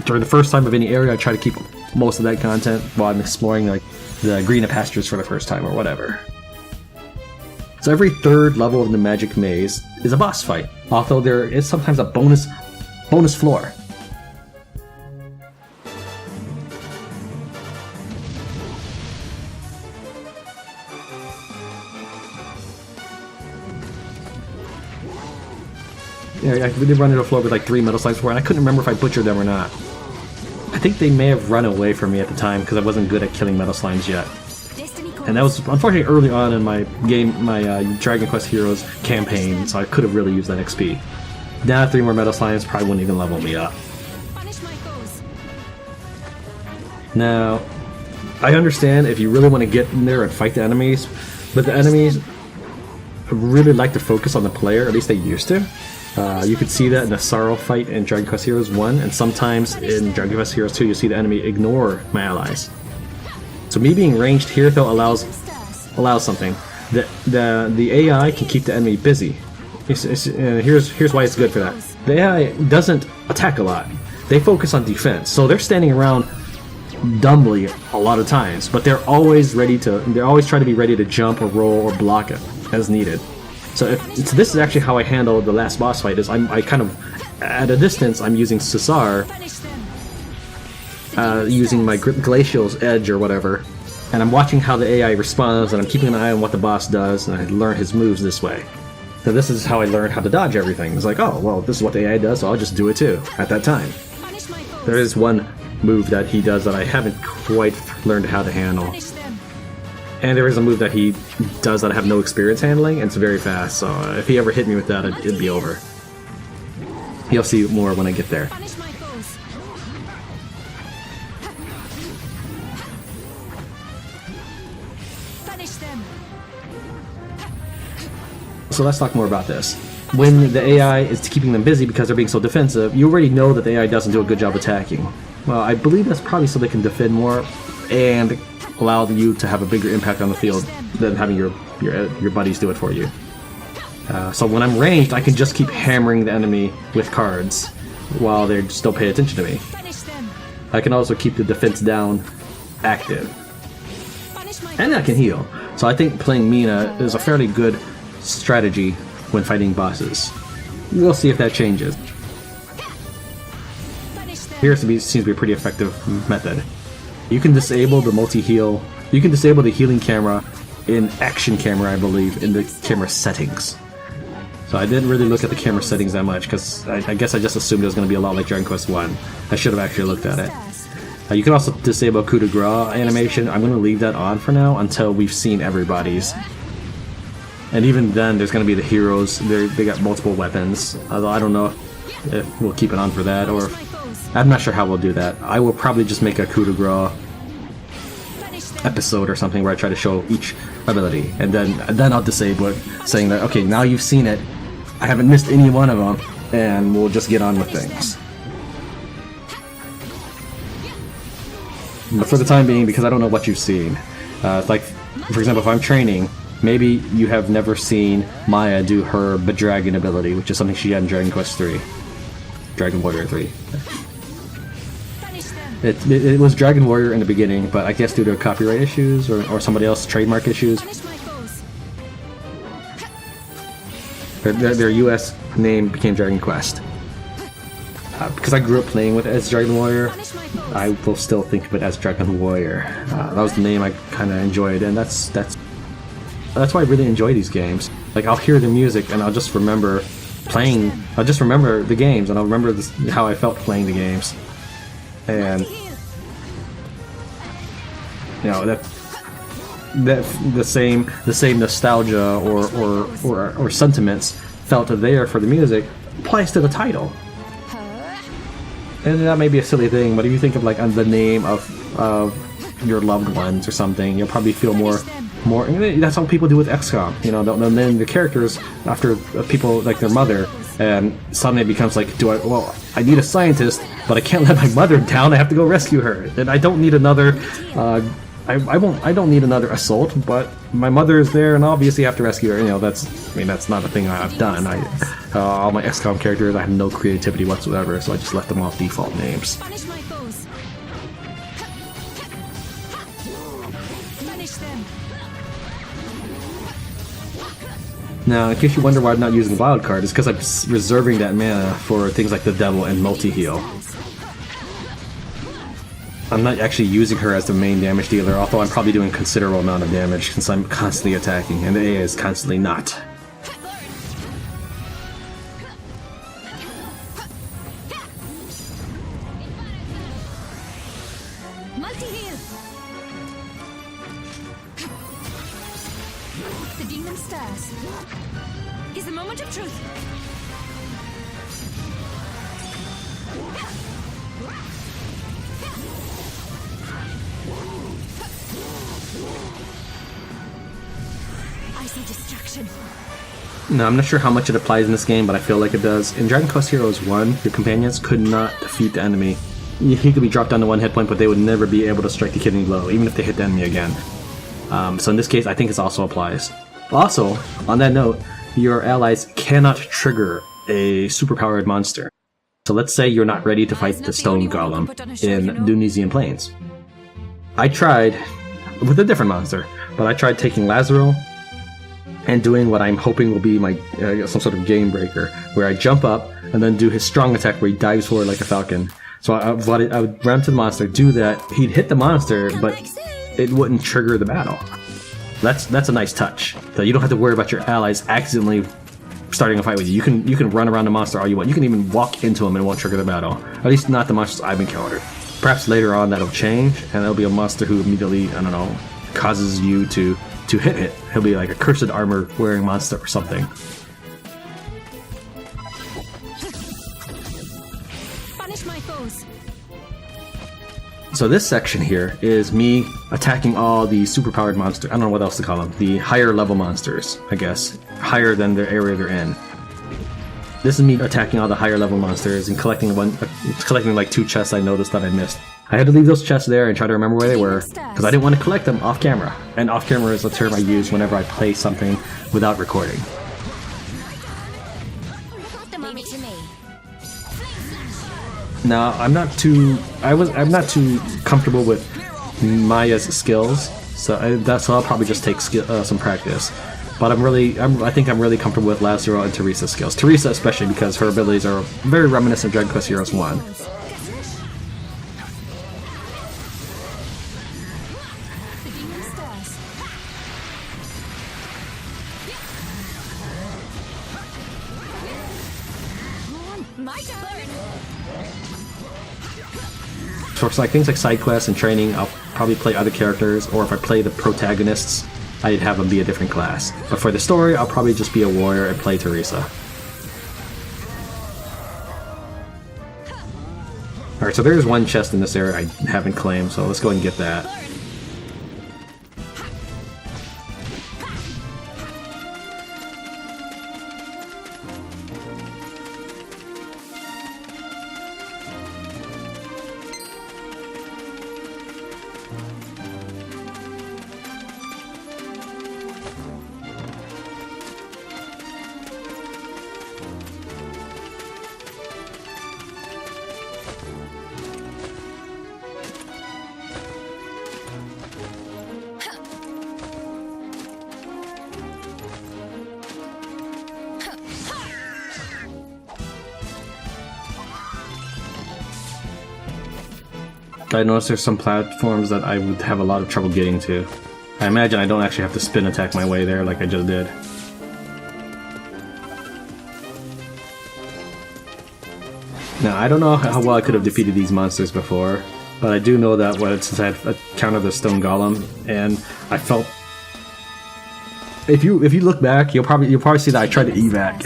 During the first time of any area, I try to keep most of that content while I'm exploring like the greener pastures for the first time or whatever. So every third level of the Magic Maze is a boss fight, although there is sometimes a bonus floor. Yeah, we did run into a floor with like 3 metal slimes before, and I couldn't remember if I butchered them or not. I think they may have run away from me at the time because I wasn't good at killing metal slimes yet. And that was unfortunately early on in my game, my Dragon Quest Heroes campaign, so I could have really used that XP. Now 3 more metal slimes probably wouldn't even level me up. Now, I understand if you really want to get in there and fight the enemies, but the enemies really like to focus on the player, at least they used to. You could see that in the Sorrow fight in Dragon Quest Heroes 1, and sometimes in Dragon Quest Heroes 2 you see the enemy ignore my allies. So me being ranged here though allows something. The AI can keep the enemy busy. Here's why it's good for that. The AI doesn't attack a lot. They focus on defense, so they're standing around dumbly a lot of times, but they're always trying to be ready to jump or roll or block it as needed. So this is actually how I handle the last boss fight. Is I kind of at a distance I'm using Cesar, using my Glacial's Edge or whatever, and I'm watching how the AI responds, and I'm keeping an eye on what the boss does, and I learn his moves this way. So this is how I learned how to dodge everything. It's like, oh well, this is what the AI does, so I'll just do it too at that time. There is one move that he does that I haven't quite learned how to handle. And there is a move that he does that I have no experience handling, and it's very fast, so if he ever hit me with that, it'd be over. You'll see more when I get there. So let's talk more about this. When the AI is keeping them busy because they're being so defensive, you already know that the AI doesn't do a good job attacking. Well, I believe that's probably so they can defend more and allow you to have a bigger impact on the field than having your buddies do it for you. So when I'm ranged, I can just keep hammering the enemy with cards while they still pay attention to me. I can also keep the defense down active. And I can heal. So I think playing Mina is a fairly good strategy when fighting bosses. We'll see if that changes. Here seems to be a pretty effective method. You can disable the multi-heal. You can disable the healing camera in Action Camera, I believe, in the camera settings. So I didn't really look at the camera settings that much because I guess I just assumed it was going to be a lot like Dragon Quest 1. I should have actually looked at it. You can also disable coup de grace animation. I'm going to leave that on for now until we've seen everybody's. And even then, there's going to be the heroes. They got multiple weapons. Although I don't know if we'll keep it on for that, or I'm not sure how we'll do that. I will probably just make a coup de grace episode or something where I try to show each ability, and then I'll disable it, saying that okay, now you've seen it. I haven't missed any one of them, and we'll just get on with things. But for the time being, because I don't know what you've seen, like for example, if I'm training. Maybe you have never seen Maya do her Bedragon ability, which is something she had in Dragon Quest 3. Dragon Warrior 3. It was Dragon Warrior in the beginning, but I guess due to copyright issues or somebody else's trademark issues, their US name became Dragon Quest. Because I grew up playing with it as Dragon Warrior, I will still think of it as Dragon Warrior. That was the name I kind of enjoyed, and that's why I really enjoy these games. Like, I'll hear the music and I'll just remember playing. I'll just remember the games, and I'll remember how I felt playing the games. And you know that the same nostalgia or sentiments felt there for the music applies to the title. And that may be a silly thing, but if you think of like the name of your loved ones or something, you'll probably feel more. That's how people do with XCOM. You know, they'll name the characters after people like their mother, and suddenly it becomes like, I need a scientist, but I can't let my mother down. I have to go rescue her, and I don't need another. I don't need another assault, but my mother is there, and obviously I have to rescue her. You know, that's not a thing I've done. All my XCOM characters, I have no creativity whatsoever, so I just left them off default names. Punish my foes. Punish them. Now, in case you wonder why I'm not using wild card, it's because I'm reserving that mana for things like the devil and multi-heal. I'm not actually using her as the main damage dealer, although I'm probably doing a considerable amount of damage since I'm constantly attacking, and the AA is constantly not. Multi-heal. The demon stirs. Is the moment of truth. I see destruction. Now, I'm not sure how much it applies in this game, but I feel like it does. In Dragon Quest Heroes 1, your companions could not defeat the enemy. He could be dropped down to 1 hit point, but they would never be able to strike the killing blow, even if they hit the enemy again. So in this case, I think it also applies. Also, on that note, your allies cannot trigger a superpowered monster. So let's say you're not ready to fight the Stone Golem in Dunisian Plains. I tried with a different monster, but I tried taking Lazaro and doing what I'm hoping will be my some sort of game breaker, where I jump up and then do his strong attack where he dives forward like a falcon. So I would run to the monster, do that, he'd hit the monster, but it wouldn't trigger the battle. That's a nice touch. So you don't have to worry about your allies accidentally starting a fight with you. You can run around the monster all you want. You can even walk into him and it won't trigger the battle. At least not the monsters I've encountered. Perhaps later on that'll change, and there'll be a monster who immediately, I don't know, causes you to hit it. He'll be like a cursed armor wearing monster or something. Punish my foes. So this section here is me attacking all the superpowered monsters. I don't know what else to call them. The higher level monsters, I guess. Higher than the area they're in. This is me attacking all the higher level monsters and collecting like 2 chests I noticed that I missed. I had to leave those chests there and try to remember where they were, because I didn't want to collect them off camera. And off camera is a term I use whenever I play something without recording. Leave it to me. Now, I'm not too comfortable with Maya's skills, so I'll probably just take some practice. But I think I'm really comfortable with Lazaro and Teresa's skills. Teresa especially, because her abilities are very reminiscent of Dragon Quest Heroes 1. The demon stirs. My turn. For like things like side quests and training, I'll probably play other characters, or if I play the protagonists, I'd have them be a different class. But for the story, I'll probably just be a warrior and play Teresa. Alright, so there's one chest in this area I haven't claimed, so let's go ahead and get that. I noticed there's some platforms that I would have a lot of trouble getting to. I imagine I don't actually have to spin attack my way there like I just did. Now, I don't know how well I could have defeated these monsters before, but I do know that since I've encountered the Stone Golem, and I felt... If you look back, you'll probably see that I tried to evac.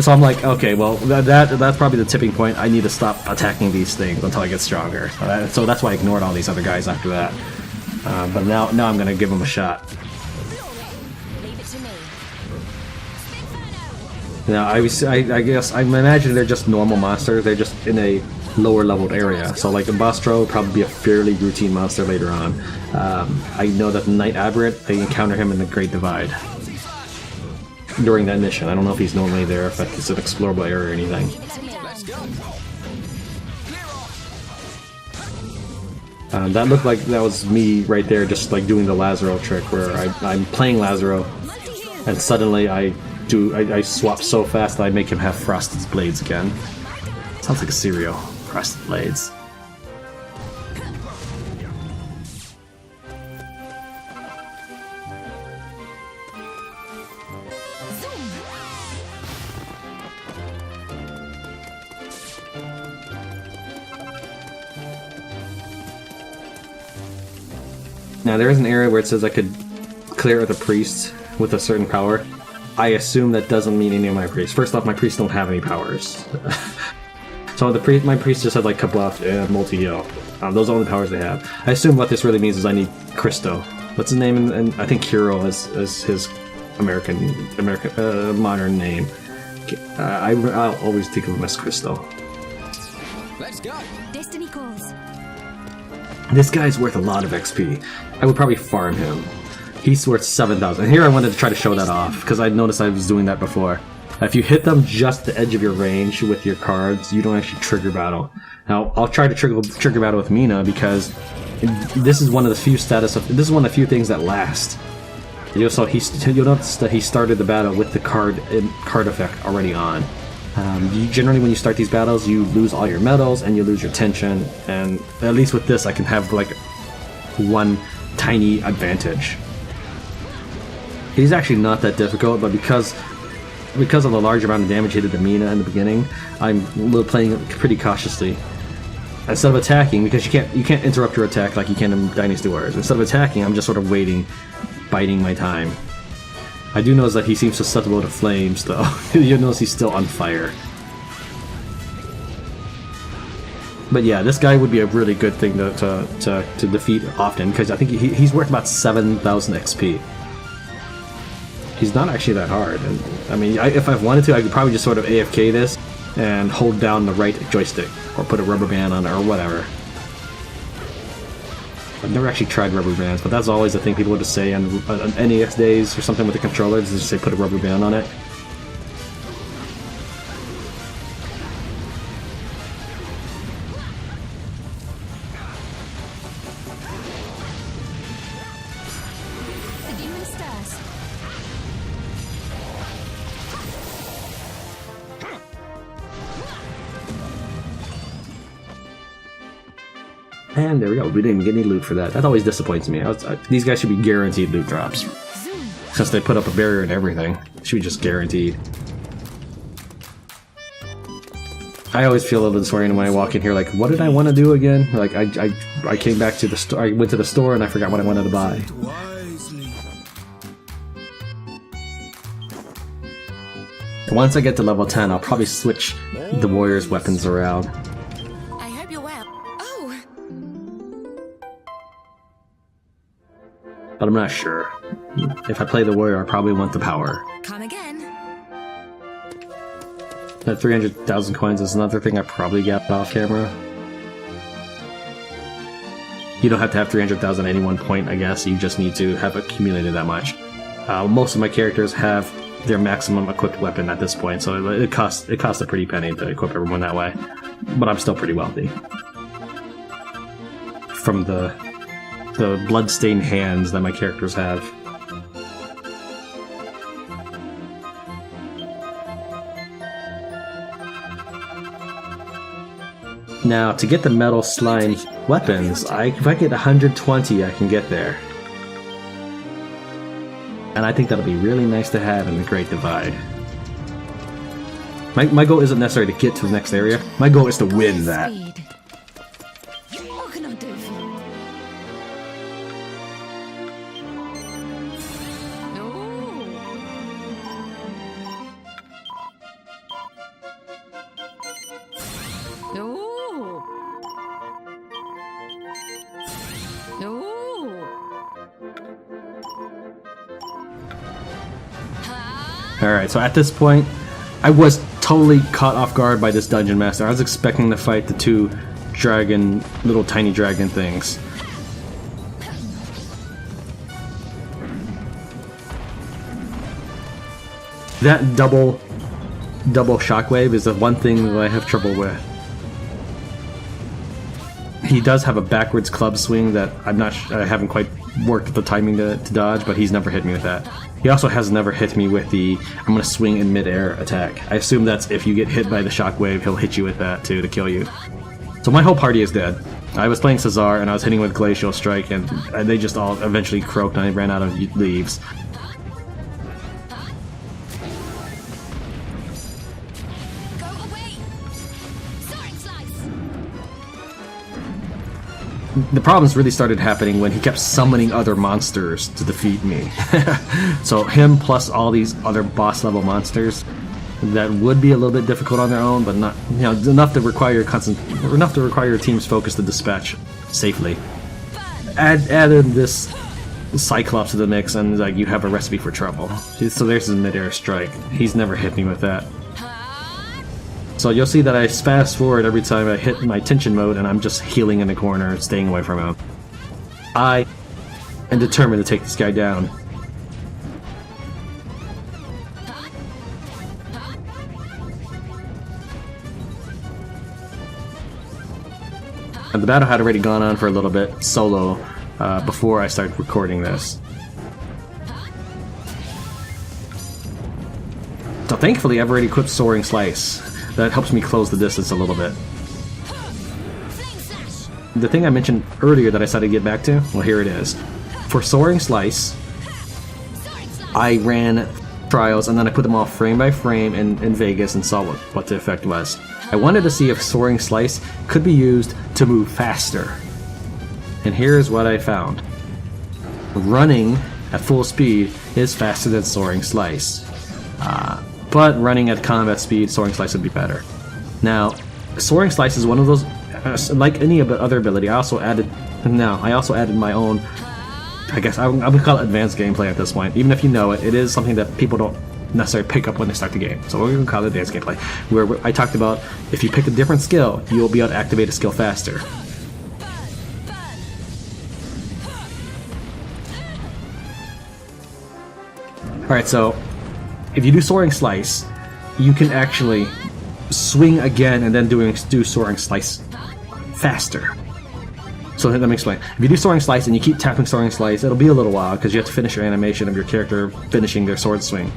So I'm like, okay, well, that's probably the tipping point. I need to stop attacking these things until I get stronger. So that's why I ignored all these other guys after that. But now I'm gonna give them a shot. Leave it to me. Now, I guess I imagine they're just normal monsters. They're just in a lower leveled area. So like Ambastro would probably be a fairly routine monster later on. I know that Knight Aberrant, they encounter him in the Great Divide during that mission. I don't know if he's normally there, if it's an explorable area or anything. That looked like that was me right there, just like doing the Lazaro trick, where I'm playing Lazaro, and suddenly I swap so fast that I make him have Frosted's blades again. Sounds like a cereal. Frosted blades. Now there is an area where it says I could clear the priest with a certain power. I assume that doesn't mean any of my priests. First off, my priests don't have any powers. So my priest just had like Kabuff and multi-heal. Those are the only powers they have. I assume what this really means is I need Christo. What's his name? And I think Hero is his American modern name. I'll always think of him as Christo. Let's go. Destiny calls. This guy's worth a lot of XP. I would probably farm him. He's worth 7,000. And here I wanted to try to show that off, because I noticed I was doing that before. If you hit them just the edge of your range with your cards, you don't actually trigger battle. Now, I'll try to trigger battle with Mina, because this is one of the few this is one of the few things that last. You'll notice that he started the battle with the card effect already on. Generally, when you start these battles, you lose all your medals and you lose your tension. And at least with this, I can have like one tiny advantage. He's actually not that difficult, but because of the large amount of damage he did to Mina in the beginning, I'm playing it pretty cautiously. Instead of attacking, because you can't interrupt your attack like you can in Dynasty Warriors. Instead of attacking, I'm just sort of waiting, biding my time. I do notice that he seems susceptible to flames, though. You'll notice he's still on fire. But yeah, this guy would be a really good thing to defeat often, because I think he's worth about 7,000 XP. He's not actually that hard. And, I mean, if I wanted to, I could probably just sort of AFK this and hold down the right joystick, or put a rubber band on it, or whatever. I've never actually tried rubber bands, but that's always the thing people would just say on NES days or something with the controller, is just say put a rubber band on it. The demon stirs. And there we go, we didn't get any loot for that. That always disappoints me. These guys should be guaranteed loot drops. Since they put up a barrier and everything, it should be just guaranteed. I always feel a little disoriented when I walk in here, like, what did I want to do again? Like, I came back to the store, I went to the store and I forgot what I wanted to buy. Once I get to level 10, I'll probably switch the warrior's weapons around. I hope you're well. Oh, But I'm not sure. If I play the warrior, I probably want the power. come again. That 300,000 coins is another thing I probably get off camera. You don't have to have 300,000 at any one point, I guess. You just need to have accumulated that much. Most of my characters have their maximum equipped weapon at this point, so it costs a pretty penny to equip everyone that way. But I'm still pretty wealthy. From the bloodstained hands that my characters have. Now, to get the metal slime weapons, if I get 120, I can get there. And I think that'll be really nice to have in the Great Divide. My goal isn't necessarily to get to the next area. My goal is to win that. Speed. What can I do for you? No. No. Alright, so at this point, I was totally caught off guard by this dungeon master. I was expecting to fight the two dragon, little tiny dragon things. That double shockwave is the one thing that I have trouble with. He does have a backwards club swing that I haven't quite worked the timing to dodge, but he's never hit me with that. He also has never hit me with the I'm gonna swing in midair attack. I assume that's if you get hit by the shockwave, he'll hit you with that too to kill you. So my whole party is dead. I was playing Cesar and I was hitting with Glacial Strike, and they just all eventually croaked and I ran out of leaves. Go away! Soaring slice! The problems really started happening when he kept summoning other monsters to defeat me. So him plus all these other boss level monsters that would be a little bit difficult on their own, but not enough to require your team's focus to dispatch safely. Added this Cyclops to the mix, and like you have a recipe for trouble. So there's his midair strike. He's never hit me with that. So you'll see that I fast forward every time I hit my tension mode, and I'm just healing in the corner, staying away from him. I am determined to take this guy down. And the battle had already gone on for a little bit solo before I started recording this. So thankfully I've already equipped Soaring Slice. That helps me close the distance a little bit. The thing I mentioned earlier that I said I'd get back to, well, here it is. For Soaring Slice, I ran trials and then I put them all frame by frame in Vegas and saw what the effect was. I wanted to see if Soaring Slice could be used to move faster. And here's what I found. Running at full speed is faster than Soaring Slice. But running at combat speed, Soaring Slice would be better. Now, Soaring Slice is one of those, like any other ability, I also added my own, I guess I would call it advanced gameplay at this point. Even if you know it, it is something that people don't necessarily pick up when they start the game. So we're going to call it advanced gameplay, where I talked about if you pick a different skill, you'll be able to activate a skill faster. Alright, so if you do Soaring Slice, you can actually swing again and then do Soaring Slice faster. So let me explain. If you do Soaring Slice and you keep tapping Soaring Slice, it'll be a little while because you have to finish your animation of your character finishing their sword swing.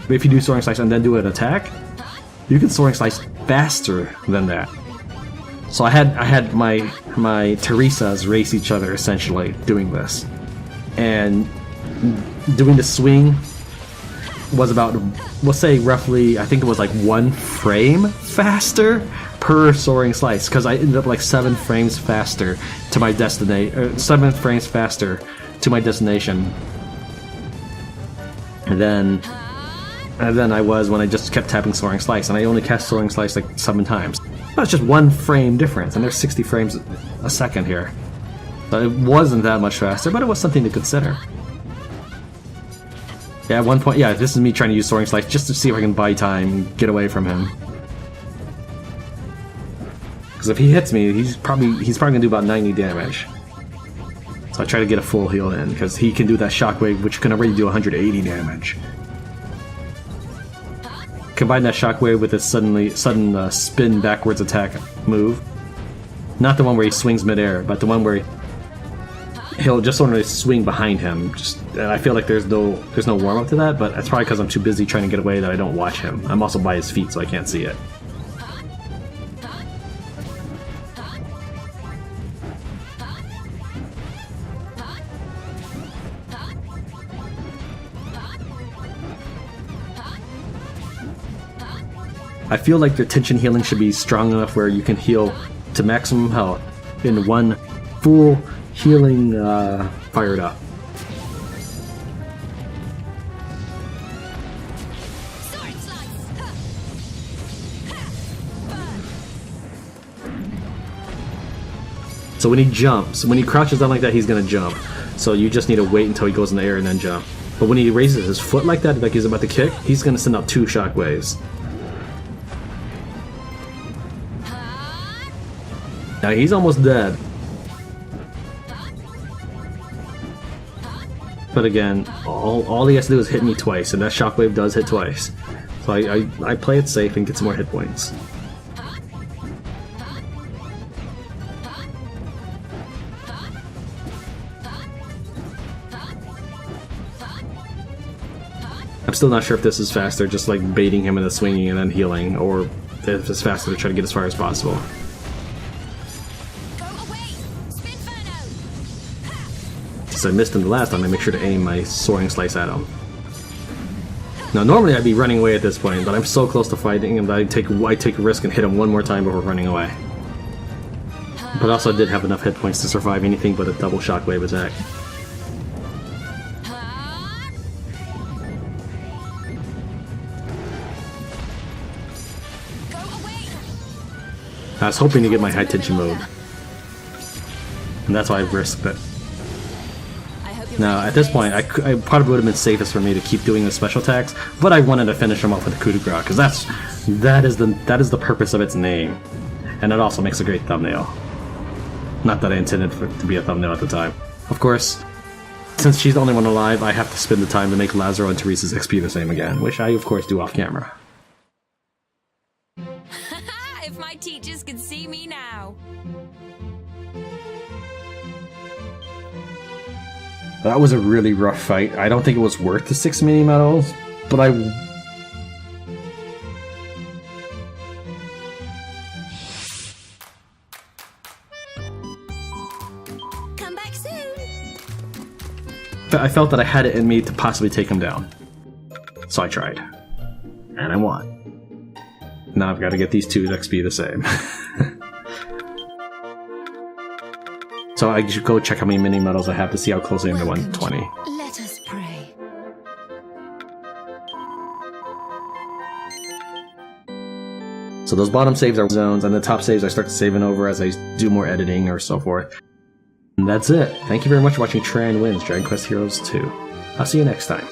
But if you do Soaring Slice and then do an attack, you can Soaring Slice faster than that. So I had my Teresas race each other essentially doing this. And doing the swing was about, we'll say roughly, I think it was like 1 frame faster per Soaring Slice, because I ended up like 7 frames faster to my destination, 7 frames faster to my destination than I was when I just kept tapping Soaring Slice, and I only cast Soaring Slice like 7 times. That's just 1 frame difference, and there's 60 frames a second here. So it wasn't that much faster, but it was something to consider. Yeah, at one point, yeah, this is me trying to use Soaring Slice just to see if I can buy time and get away from him. Because if he hits me, he's probably gonna do about 90 damage. So I try to get a full heal in, because he can do that shockwave, which can already do 180 damage. Combine that shockwave with his sudden spin backwards attack move. Not the one where he swings midair, but the one where he'll just sort of swing behind him. And I feel like there's no warm up to that, but that's probably because I'm too busy trying to get away that I don't watch him. I'm also by his feet, so I can't see it. I feel like your tension healing should be strong enough where you can heal to maximum health in 1 full healing fired up. So when he jumps, when he crouches down like that, he's gonna jump. So you just need to wait until he goes in the air and then jump. But when he raises his foot like that, like he's about to kick, he's gonna send out 2 shockwaves. Now he's almost dead. But again, all he has to do is hit me twice, and that shockwave does hit twice. So I play it safe and get some more hit points. I'm still not sure if this is faster, just like baiting him into swinging and then healing, or if it's faster to try to get as far as possible. Since I missed him the last time, I make sure to aim my soaring slice at him. Now normally I'd be running away at this point, but I'm so close to fighting him that I take a risk and hit him one more time before running away. But also I did have enough hit points to survive anything but a double shockwave attack. I was hoping to get my high tension mode, and that's why I risked it. Now, at this point, I probably would have been safest for me to keep doing the special attacks, but I wanted to finish him off with a coup de grace, because that is the purpose of its name, and it also makes a great thumbnail. Not that I intended for it to be a thumbnail at the time. Of course, since she's the only one alive, I have to spend the time to make Lazaro and Teresa's XP the same again, which I of course do off camera. If my teachers could see me now. That was a really rough fight. I don't think it was worth the 6 mini medals, but Come back soon. I felt that I had it in me to possibly take him down. So I tried. And I won. Now I've got to get these 2 XP the same. So I should go check how many mini medals I have to see how close I am to 120. Let us pray. So those bottom saves are zones, and the top saves I start saving over as I do more editing or so forth. And that's it. Thank you very much for watching Tran Wins Dragon Quest Heroes 2. I'll see you next time.